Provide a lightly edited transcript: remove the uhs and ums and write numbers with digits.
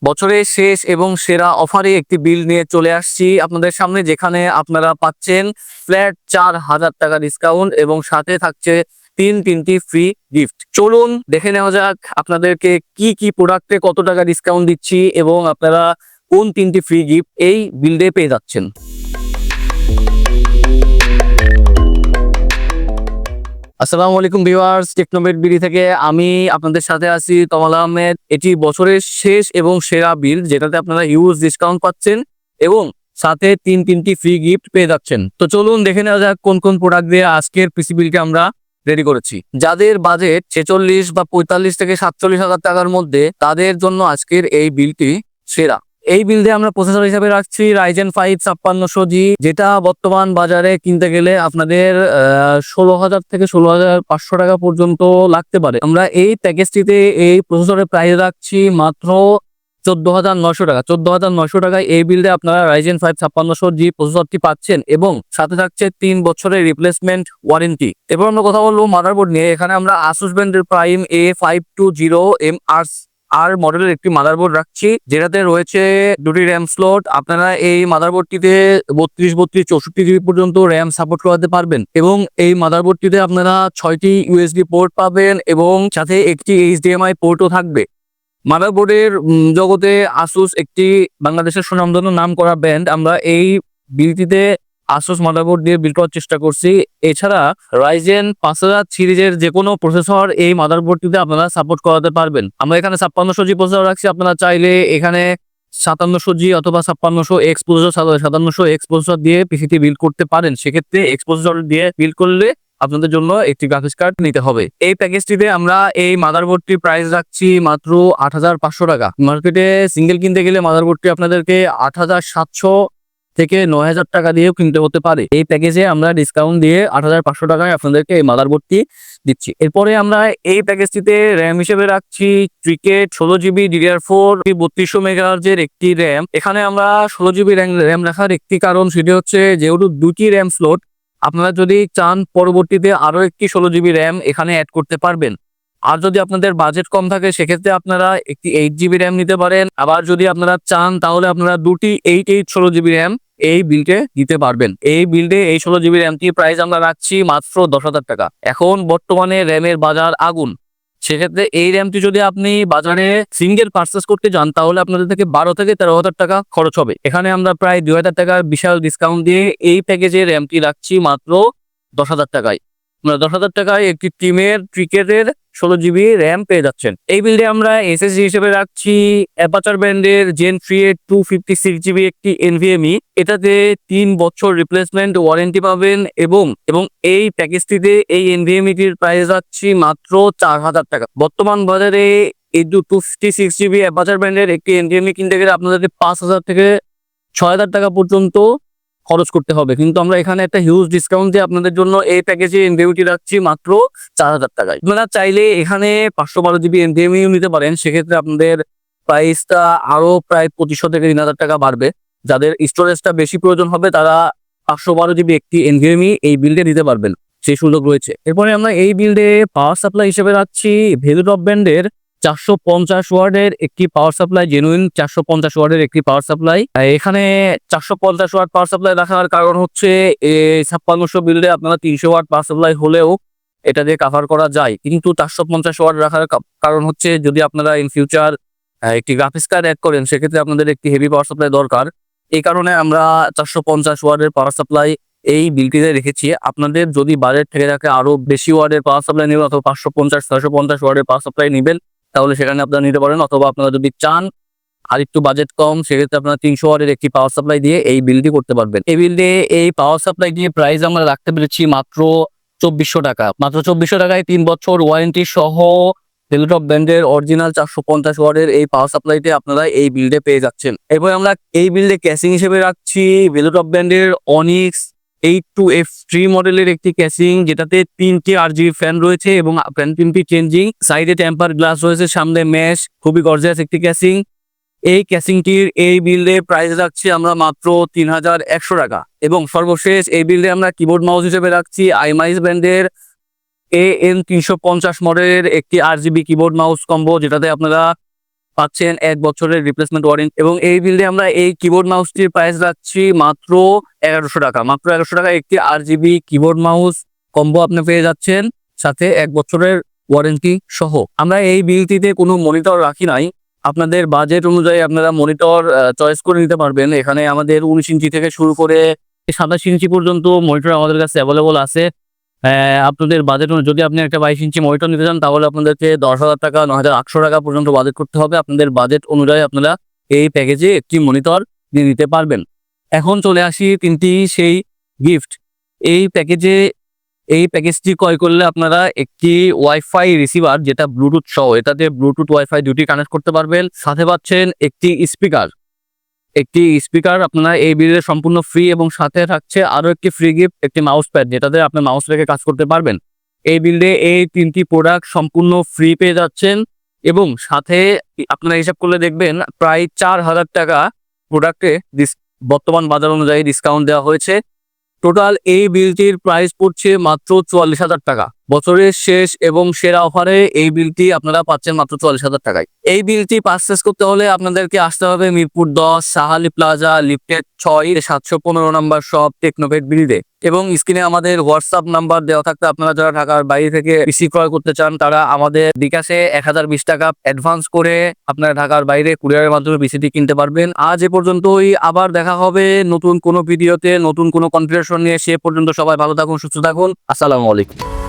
বছরের শেষ এবং সেরা অফারে একটি বিল নিয়ে চলে আসছি আপনাদের সামনে, যেখানে আপনারা পাচ্ছেন ফ্ল্যাট 4,000 টাকা ডিসকাউন্ট এবং সাথে থাকছে তিনটি ফ্রি গিফট। চলুন দেখে নেওয়া যাক আপনাদেরকে কি কি প্রোডাক্টে কত টাকা ডিসকাউন্ট দিচ্ছি এবং আপনারা কোন তিনটি ফ্রি গিফট এই বিল্ডে পেয়ে যাচ্ছেন। আসসালামু আলাইকুম ভিউয়ার্স, টেকনোমেট বিডি থেকে আমি আপনাদের সাথে আছি তমাল আহমেদ। এটি বছরের শেষ এবং সেরা বিল, যেটাতে আপনারা হিউজ ডিসকাউন্ট পাচ্ছেন এবং সাথে তিনটি ফ্রি গিফট পেয়ে যাচ্ছেন। তো চলুন দেখে নেওয়া যাক কোন কোন প্রোডাক্ট দিয়ে আজকের পিসি বিলকে আমরা রেডি করেছি। যাদের বাজেট 46 বা 45 থেকে 47,000 টাকার মধ্যে, তাদের জন্য আজকের এই বিলটি সেরা। এই বিল্ডে আমরা প্রসেসর হিসেবে রাখছি Ryzen 5 5600G, যেটা বর্তমান বাজারে কিনতে গেলে আপনাদের 16,000 থেকে 16,500 টাকা পর্যন্ত লাগতে পারে। আমরা এই প্যাকেজটিতে এই প্রসেসরের প্রাইস রাখছি মাত্র 14,900 টাকা। 14,900 টাকায় এই বিল্ডে আপনারা Ryzen 5 5600G প্রসেসরটি পাচ্ছেন এবং সাথে থাকছে 3 বছরের রিপ্লেসমেন্ট ওয়ারেন্টি। এবার আমরা কথা বলবো মাদারবোর্ড নিয়ে। এখানে আমরা Asus ব্র্যান্ডের প্রাইম A520MR মডেলের একটি মাদারবোর্ড রাখছি, যেটাতে রয়েছে দুটি র্যাম স্লট। আপনারা এই মাদারবোর্ডটিতে 32 64 জিবি পর্যন্ত র্যাম সাপোর্ট করাতে পারবেন এবং এই মাদারবোর্ডটিতে আপনারা 6টি USB পোর্ট পাবেন এবং সাথে একটি HDMI পোর্টও থাকবে। মাদারবোর্ডের জগতে Asus একটি বাংলাদেশের সুনামধন্য নাম করা ব্র্যান্ড। আমরা এই বিলটিতে Asus মাদারবোর্ড দিয়ে বিল করার চেষ্টা করছি। এছাড়া Ryzen 5000 সিরিজের যে কোনো প্রসেসর এই মাদারবোর্ডটিতে আপনারা সাপোর্ট করাতে পারবেন। আমরা এখানে 5600G প্রসেসর রাখছি। আপনারা চাইলে এখানে 5700G অথবা 5600X প্রসেসর 5700X প্রসেসর দিয়ে পিসিটি বিল্ড করতে পারেন। সেক্ষেত্রে X প্রসেসর দিয়ে বিল্ড করলে আপনাদের জন্য একটি গ্রাফিক্স কার্ড নিতে হবে। এই প্যাকেজটিতে আমরা এই মাদারবোর্ডটির প্রাইস রাখছি মাত্র 8,500 টাকা। মার্কেটে সিঙ্গেল কিনতে গেলে মাদারবোর্ডটি আপনাদেরকে 8,700 থেকে 9,000 টাকা দিয়েও কিনতে হতে পারে। এই প্যাকেজে আমরা ডিসকাউন্ট দিয়ে 8,500 টাকায় আপনাদেরকে এই মাদারবোর্ডটি দিচ্ছি। এরপরে আমরা এই প্যাকেজটিতে র্যাম হিসেবে রাখছি ক্রিকেট 16GB DDR4 3200 MHz এর একটি র্যাম। এখানে আমরা 16GB র্যাম রাখার একটি কারণ, সেটি হচ্ছে যেহেতু দুটি র্যাম স্লট, আপনারা যদি চান পরবর্তীতে আরো একটি 16GB র্যাম এখানে অ্যাড করতে পারবেন। আর যদি আপনাদের বাজেট কম থাকে সেক্ষেত্রে আপনারা একটি 8GB র্যাম নিতে পারেন। আবার যদি আপনারা চান তাহলে আপনারা দুটি 16GB র্যাম এই বিল্ডে দিতে পারবেন। এই বিল্ডে এই 16GB র্যামটি প্রাইস আমরা রাখছি মাত্র 10,000 টাকা। এখন বর্তমানে র্যামের বাজার আগুন, সেক্ষেত্রে এই র্যামটি যদি আপনি বাজারে সিঙ্গেল পারচেস করতে যান তাহলে আপনাদের থেকে 12 থেকে 13,000 টাকা খরচ হবে। এখানে আমরা প্রায় 2,000 টাকার বিশাল ডিসকাউন্ট দিয়ে এই প্যাকেজে র্যামটি রাখছি মাত্র 10,000 টাকায়। 10,000 টাকায় একটি টিমের ক্রিকেটের 16GB র্যাম পেয়ে যাচ্ছেন। এই বিল্ডে আমরা এসএসডি হিসেবে রাখছি অ্যাপাচার ব্র্যান্ডের Gen 3 এর 256GB একটি NVMe। এটাতে 3 বছর রিপ্লেসমেন্ট ওয়ারেন্টি পাবেন এবং এই প্যাকেজটিতে এই NVMe-টির প্রাইস রাখছি মাত্র 4,000 টাকা। বর্তমান বাজারে এই 256GB অ্যাপাচার ব্র্যান্ডের একটি NVMe কিনতে গেলে আপনাদেরকে 5,000 থেকে 6,000 টাকা পর্যন্ত খরচ করতে হবে, কিন্তু আমরা এখানে একটা হিউজ ডিসকাউন্ট দিয়ে আপনাদের জন্য এই প্যাকেজে NVMe রাখছি মাত্র 4,000 টাকায়। আপনারা চাইলে এখানে 512GB NVMe নিতে পারেন, সেক্ষেত্রে আপনাদের প্রাইসটা আরো প্রায় 2,500 থেকে 3,000 টাকা বাড়বে। যাদের স্টোরেজটা বেশি প্রয়োজন হবে তারা 512GB একটি NVMe এই বিল্ডে নিতে পারবেন, সেই সুযোগ রয়েছে। এরপরে আমরা এই বিল্ডে পাওয়ার সাপ্লাই হিসেবে রাখছি ভ্যালুটপ ব্র্যান্ডের 450 ওয়াটের একটি পাওয়ার সাপ্লাই, জেনুইন 450 ওয়াটের একটি পাওয়ার সাপ্লাই। এখানে 450 ওয়াট পাওয়ার সাপ্লাই রাখার কারণ হচ্ছে 5600 বিল্ডে আপনারা 300 ওয়াট পাওয়ার সাপ্লাই হলেও এটা দিয়ে কাভার করা যায়, কিন্তু 450 ওয়াট রাখার কারণ হচ্ছে যদি আপনারা ইন ফিউচার একটি গ্রাফিক্স কার্ড অ্যাড করেন সেক্ষেত্রে আপনাদের একটি হেভি পাওয়ার সাপ্লাই দরকার। এই কারণে আমরা 450 ওয়াটের পাওয়ার সাপ্লাই এই বিলটিতে রেখেছি। আপনাদের যদি বাজেট থেকে থাকে আরো বেশি ওয়াটের পাওয়ার সাপ্লাই নেবেন অথবা 550 650 ওয়াটের পাওয়ার সাপ্লাই নেবেন তাহলে সেখানে আপনারা নিতে পারেন, অথবা আপনারা যদি চান আর একটু বাজেট কম সেক্ষেত্রে আপনারা 300 ওয়াটের একটি পাওয়ার সাপ্লাই দিয়ে এই বিলটি করতে পারবেন। এই বিল্ডে এই পাওয়ার সাপ্লাই দিয়ে প্রাইস আমরা রাখতে পেরেছি মাত্র 2,400 টাকা। মাত্র 2,400 টাকায় 3 বছর ওয়ারেন্টি সহ ভ্যালুটপ ব্র্যান্ডের অরিজিনাল 450 ওয়াটের এই পাওয়ার সাপ্লাইটি আপনারা এই বিল্ডে পেয়ে যাচ্ছেন। এরপর আমরা এই বিল্ডে ক্যাসিং হিসেবে রাখছি ভ্যালুটপ ব্র্যান্ডের Onyx 82F3 মডেলের একটি ক্যাসিং, যেটাতে 3টি RGB ফ্যান রয়েছে এবং ফ্যান 3টি চেঞ্জিং, সাইডে টেম্পার গ্লাস রয়েছে, সামনে ম্যাশ, খুবই গর্জিয়াস একটি ক্যাসিং। এই ক্যাসিংটির এই বিল্ডে প্রাইস রাখছি আমরা মাত্র 3,100 টাকা। এবং সর্বশেষ এই বিল্ডে আমরা কিবোর্ড মাউস হিসেবে রাখছি iMice ব্র্যান্ডের AN350 মডেলের একটি RGB কিবোর্ড মাউস কম্বো, যেটাতে আপনারা পাচ্ছেন 1 বছরের রিপ্লেসমেন্ট ওয়ারেন্টি। এবং এই বিল্ডে আমরা এই কিবোর্ড মাউসটির প্রাইস রাখছি মাত্র 1100 টাকা। মাত্র 1100 টাকা একটি RGB কিবোর্ড মাউস কম্বো আপনি পেয়ে যাচ্ছেন, সাথে 1 বছরের ওয়ারেন্টি সহ। আমরা এই বিলটিতে কোনো মনিটর রাখি নাই, আপনাদের বাজেট অনুযায়ী আপনারা মনিটর চয়েস করে নিতে পারবেন। এখানে আমাদের 19 ইঞ্চি থেকে শুরু করে 27 ইঞ্চি পর্যন্ত মনিটর আমাদের কাছে অ্যাভেলেবল আছে। আপনাদের বাজেট যদি আপনি একটা 22 ইঞ্চি মনিটর নিতে চান তাহলে আপনাদেরকে 10,000 টাকা 9,800 টাকা পর্যন্ত বাজেট করতে হবে। আপনাদের বাজেট অনুযায়ী আপনারা এই প্যাকেজে একটি মনিটর নিয়ে নিতে পারবেন। এখন চলে আসি তিনটি সেই গিফট। এই প্যাকেজটি ক্রয় করলে আপনারা একটি ওয়াইফাই রিসিভার, যেটা ব্লুটুথ সহ, এটাতে ব্লুটুথ ওয়াইফাই দুটি কানেক্ট করতে পারবেন। সাথে পাচ্ছেন একটি স্পিকার আপনারা এই বিলে সম্পূর্ণ ফ্রি, এবং সাথে থাকছে আরো একটি ফ্রি গিফট, একটি মাউস প্যাড, যেটাতে আপনি মাউস রেখে কাজ করতে পারবেন। এই বিল্ডে এই তিনটি প্রোডাক্ট সম্পূর্ণ ফ্রি পেয়ে যাচ্ছেন, এবং সাথে আপনারা হিসাব করলে দেখবেন প্রায় 4,000 টাকা প্রোডাক্টে বর্তমান বাজার অনুযায়ী ডিসকাউন্ট দেওয়া হয়েছে। টোটাল এই বিলটির প্রাইস পড়ছে মাত্র 44,000 টাকা। বছরের শেষ এবং সেরা অফারে এই বিলটি আপনারা পাচ্ছেন মাত্র 44,000 টাকায়। এই বিলটি পারচেস করতে হলে আপনাদেরকে আসতে হবে মিরপুর 10 সাহালি প্লাজা লিফটেড 6 715 নম্বর শপ টেকনোভেট বিলিতে, এবং স্ক্রিনে আমাদের হোয়াটসঅ্যাপ নাম্বার দেওয়া থাকতে আপনারা যারা ঢাকার বাইরে থেকে পিসি ক্রয় করতে চান তারা আমাদের বিকাশে 1020 টাকা অ্যাডভান্স করে আপনারা ঢাকার বাইরে কুরিয়ারের মাধ্যমে পিসিটি কিনতে পারবেন। আজ এ পর্যন্তই, আবার দেখা হবে নতুন কোনো ভিডিওতে নতুন কোনো কনফিগারেশন নিয়ে। সে পর্যন্ত সবাই ভালো থাকুন, সুস্থ থাকুন। আসসালামু আলাইকুম।